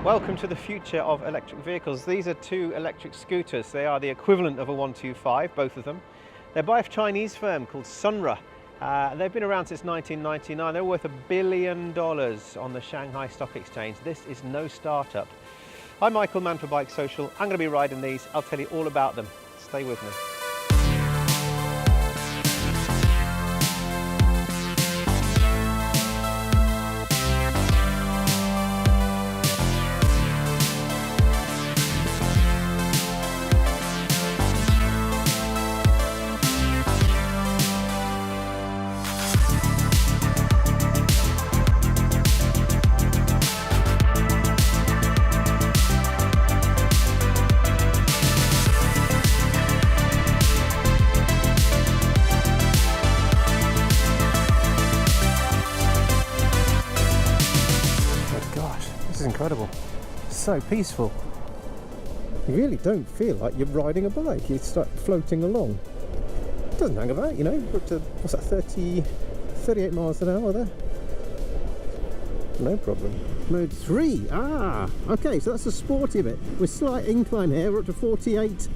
Welcome to the future of electric vehicles. These are two electric scooters. They are the equivalent of a 125, both of them. They're by a Chinese firm called Sunra. They've been around since 1999. They're worth $1 billion on the Shanghai Stock Exchange. This is no startup. I'm Mann for BikeSocial. I'm going to be riding these. I'll tell you all about them. Stay with me. Incredible. So peaceful. You really don't feel like you're riding a bike. You start floating along. It doesn't hang about, you know. We're up to, what's that, 38 miles an hour there. No problem. Mode 3. Okay, so that's a sporty bit. With slight incline here, we're up to 48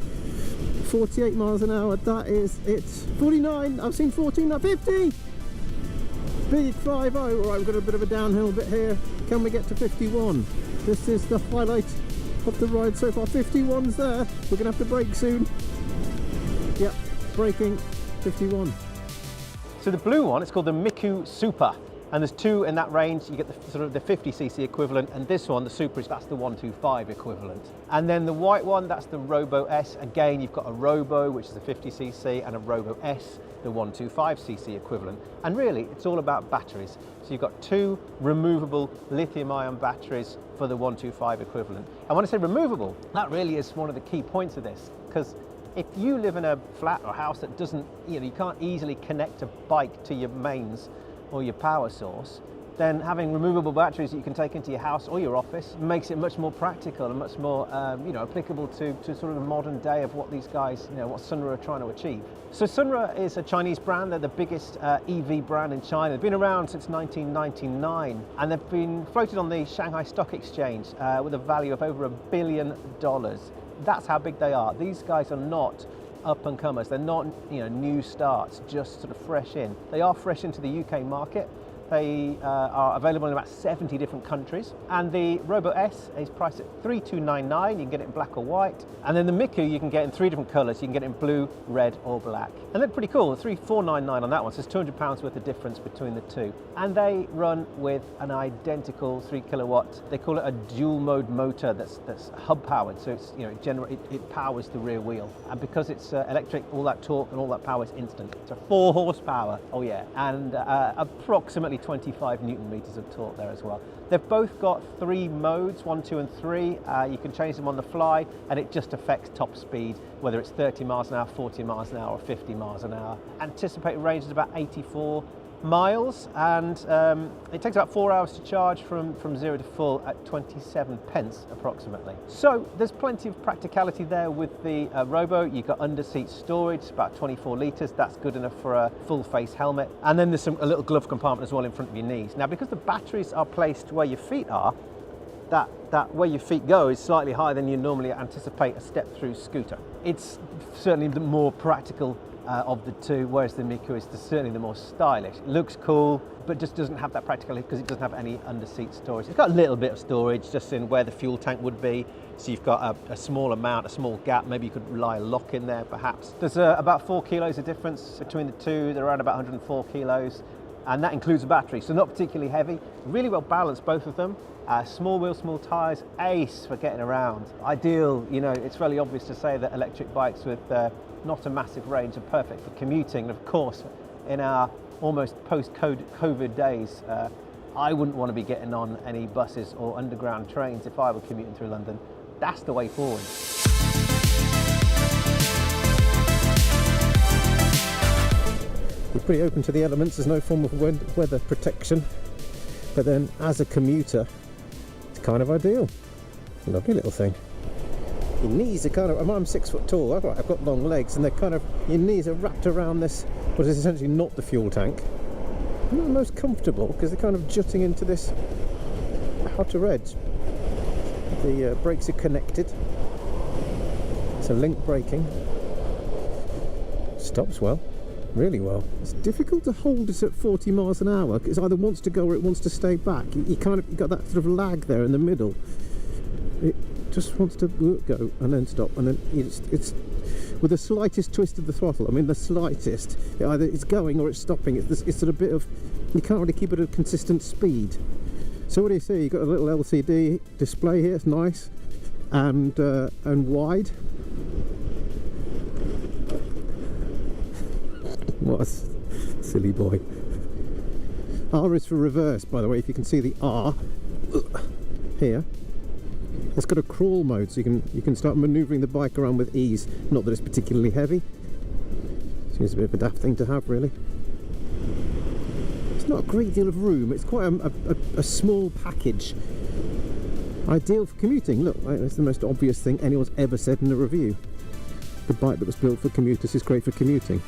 miles an hour. That is it. 49. I've seen 14, not 50. Big 5-0. All right, we've got a bit of a downhill bit here. Can we get to 51? This is the highlight of the ride so far. 51's there. We're going to have to brake soon. Yep, braking. 51. So the blue one, it's called the MIKU Super. And there's two in that range. You get the sort of the 50cc equivalent, and this one, the Super, that's the 125 equivalent. And then the white one, that's the ROBO-S. Again, you've got a Robo, which is a 50cc, and a ROBO-S, the 125cc equivalent. And really, it's all about batteries. So you've got two removable lithium-ion batteries for the 125 equivalent. And when I say removable, that really is one of the key points of this, because if you live in a flat or house that doesn't, you can't easily connect a bike to your mains or your power source, then having removable batteries that you can take into your house or your office makes it much more practical and much more applicable to sort of the modern day of what these guys, what Sunra are trying to achieve. So Sunra is a Chinese brand. They're the biggest EV brand in China. They've been around since 1999, and they've been floated on the Shanghai Stock Exchange with a value of over $1 billion. That's how big they are. These guys are not up and comers. They're not new starts, just sort of fresh in. They are fresh into the UK market. They are available in about 70 different countries. And the Robo-S is priced at $3,299. You can get it in black or white. And then the MIKU you can get in 3 different colours. You can get it in blue, red or black. And they're pretty cool. $3,499 on that one. So there's £200 worth of difference between the two. And they run with an identical 3 kilowatt. They call it a dual mode motor that's hub powered. So it's it powers the rear wheel. And because it's electric, all that torque and all that power is instant. So 4 horsepower. Oh yeah. And approximately 25 Newton meters of torque there as well. They've both got 3 modes, 1, 2 and 3. You can change them on the fly, and it just affects top speed, whether it's 30 miles an hour, 40 miles an hour or 50 miles an hour. Anticipated range is about 84 miles, and it takes about 4 hours to charge from 0 to full at 27 pence approximately. So there's plenty of practicality there with the Robo. You've got under seat storage, about 24 litres. That's good enough for a full face helmet. And then there's a little glove compartment as well in front of your knees. Now, because the batteries are placed where your feet are, that where your feet go is slightly higher than you normally anticipate a step-through scooter. It's certainly the more practical of the two, whereas the MIKU is certainly the more stylish. It looks cool, but just doesn't have that practicality because it doesn't have any under-seat storage. It's got a little bit of storage just in where the fuel tank would be. So you've got a small amount, a small gap. Maybe you could lie a lock in there, perhaps. There's about 4 kilos of difference between the two. They're around about 104 kilos, and that includes a battery, so not particularly heavy. Really well balanced, both of them. Small wheels, small tyres, ace for getting around. Ideal, it's fairly obvious to say that electric bikes with not a massive range are perfect for commuting. And of course, in our almost post-COVID days, I wouldn't want to be getting on any buses or underground trains if I were commuting through London. That's the way forward. You're pretty open to the elements. There's no form of weather protection. But then as a commuter, it's kind of ideal. Lovely little thing. Your knees are kind of, I'm 6 foot tall, I've got long legs, and they're kind of, your knees are wrapped around this, what is essentially not the fuel tank. Not the most comfortable because they're kind of jutting into this outer edge. The brakes are connected. So link braking. Stops well, really well. It's difficult to hold it at 40 miles an hour because it either wants to go or it wants to stay back. You got that sort of lag there in the middle. It just wants to go and then stop, and then it's with the slightest twist of the throttle. I mean, the slightest. Either it's going or it's stopping. It's sort of bit of, you can't really keep it at a consistent speed. So what do you see? You've got a little LCD display here. It's nice and wide. What a silly boy. R is for reverse, by the way, if you can see the R here. It's got a crawl mode, so you can start manoeuvring the bike around with ease. Not that it's particularly heavy. Seems a bit of a daft thing to have, really. It's not a great deal of room. It's quite a small package. Ideal for commuting. Look, that's the most obvious thing anyone's ever said in a review. The bike that was built for commuters is great for commuting.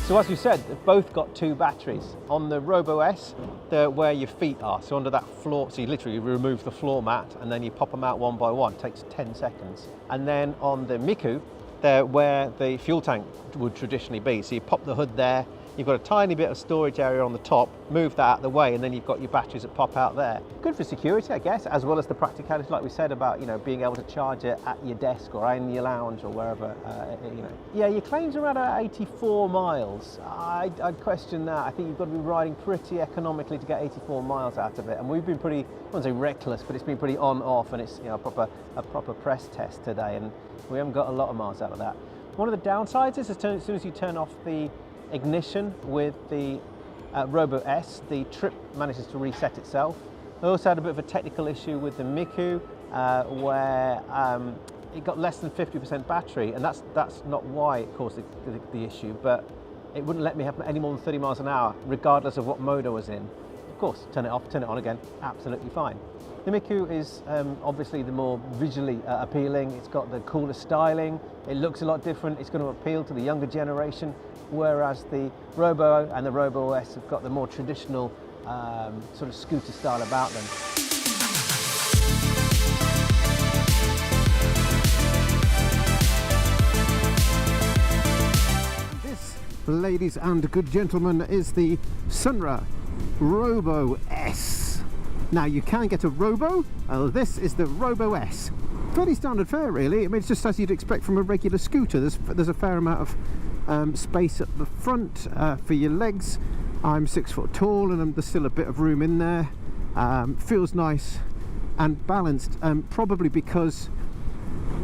So as you said, they've both got 2 batteries. On the ROBO-S, they're where your feet are, so under that floor, so you literally remove the floor mat and then you pop them out one by one. It takes 10 seconds. And then on the MIKU, they're where the fuel tank would traditionally be. So you pop the hood there, you've got a tiny bit of storage area on the top, move that out of the way, and then you've got your batteries that pop out there. Good for security, I guess, as well as the practicality, like we said, about, you know, being able to charge it at your desk or in your lounge or wherever, you know. Yeah, your claims are around 84 miles. I'd question that. I think you've got to be riding pretty economically to get 84 miles out of it. And we've been pretty, I wouldn't say reckless, but it's been pretty on-off, and it's, you know, a proper press test today, and we haven't got a lot of miles out of that. One of the downsides is as soon as you turn off the ignition with the ROBO-S, the trip manages to reset itself. I also had a bit of a technical issue with the MIKU where it got less than 50% battery, and that's not why it caused the issue, but it wouldn't let me have any more than 30 miles an hour regardless of what mode I was in. Of course, turn it off, turn it on again, absolutely fine. The MIKU is obviously the more visually appealing. It's got the cooler styling. It looks a lot different. It's going to appeal to the younger generation, whereas the Robo and the ROBO-S have got the more traditional sort of scooter style about them. This, ladies and good gentlemen, is the Sunra ROBO-S. Now you can get a Robo, this is the ROBO-S. Fairly standard fare, really. I mean, it's just as you'd expect from a regular scooter. There's a fair amount of space at the front for your legs. I'm 6 foot tall and there's still a bit of room in there. Feels nice and balanced, probably because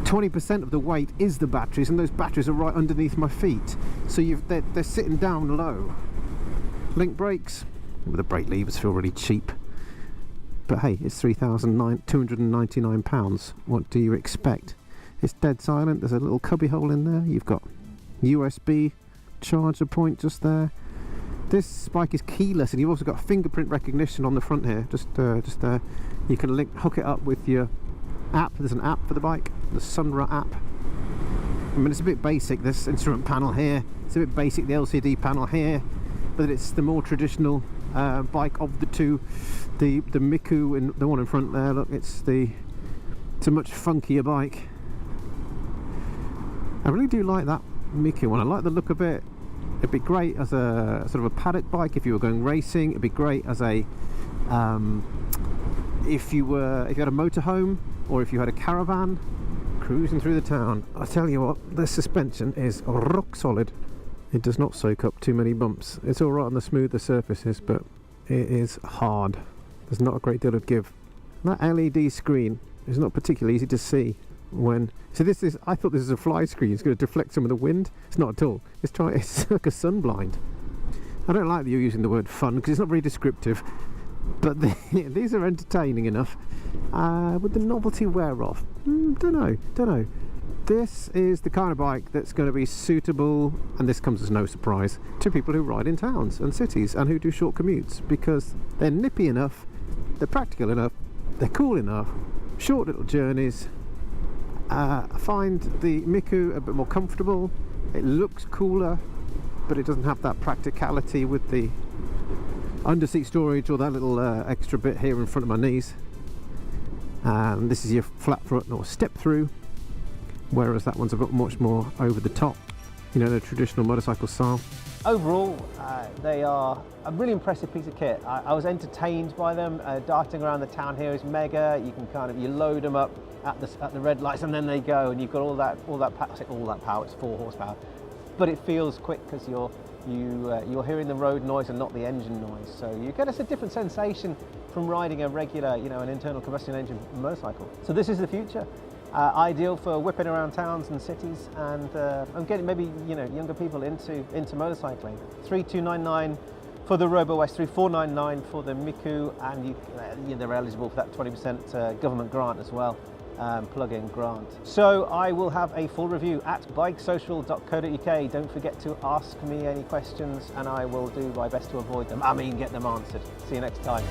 20% of the weight is the batteries, and those batteries are right underneath my feet, so they're sitting down low. Link brakes, with the brake levers feel really cheap, but hey, it's £3,299. What do you expect? It's dead silent. There's a little cubby hole in there. You've got USB charger point just there. This bike is keyless, and you've also got fingerprint recognition on the front here, just there. You can hook it up with your app. There's an app for the bike, the Sunra app. I mean, it's a bit basic, this instrument panel here. It's a bit basic, the LCD panel here, but it's the more traditional bike of the two. The MIKU and the one in front there, look, it's a much funkier bike. I really do like that MIKU one. I like the look of it. It'd be great as a sort of a paddock bike if you were going racing. It'd be great as a if you had a motorhome, or if you had a caravan cruising through the town. I tell you what, the suspension is rock solid. It does not soak up too many bumps. It's all right on the smoother surfaces, but it is hard. There's not a great deal of give. That LED screen is not particularly easy to see when. So this is, I thought this was a fly screen. It's going to deflect some of the wind. It's not at all. It's like a sun blind. I don't like that you're using the word fun because it's not very descriptive, but these are entertaining enough. Would the novelty wear off? Don't know. This is the kind of bike that's going to be suitable, and this comes as no surprise, to people who ride in towns and cities and who do short commutes, because they're nippy enough, they're practical enough, they're cool enough, short little journeys. I find the MIKU a bit more comfortable. It looks cooler, but it doesn't have that practicality with the underseat storage or that little extra bit here in front of my knees. And this is your flat front or step through, whereas that one's a bit much more over the top, you know, the traditional motorcycle style. Overall, they are a really impressive piece of kit. I was entertained by them. Darting around the town here is mega. You can you load them up at the red lights and then they go, and you've got all that I say all that power. It's 4 horsepower, but it feels quick because you're hearing the road noise and not the engine noise. So you get a different sensation from riding a regular, you know, an internal combustion engine motorcycle. So this is the future. Ideal for whipping around towns and cities, and getting maybe, you know, younger people into motorcycling. 3,299 for the ROBO-S, 3,499 for the MIKU, and they're eligible for that 20% government grant as well, plug-in grant. So I will have a full review at bikesocial.co.uk. Don't forget to ask me any questions, and I will do my best to avoid them. I mean, get them answered. See you next time.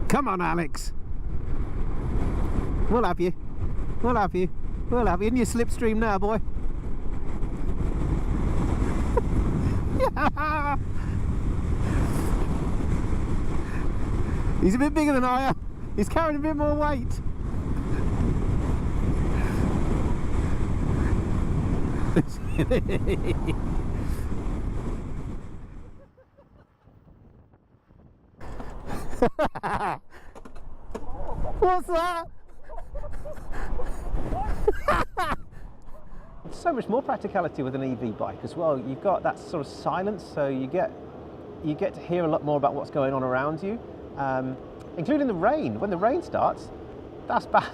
Come on, Alex. We'll have you. We'll have you. We'll have you in your slipstream now, boy. He's a bit bigger than I am. He's carrying a bit more weight. What's that? So much more practicality with an EV bike as well. You've got that sort of silence, so you get to hear a lot more about what's going on around you, including the rain. When the rain starts, that's bad.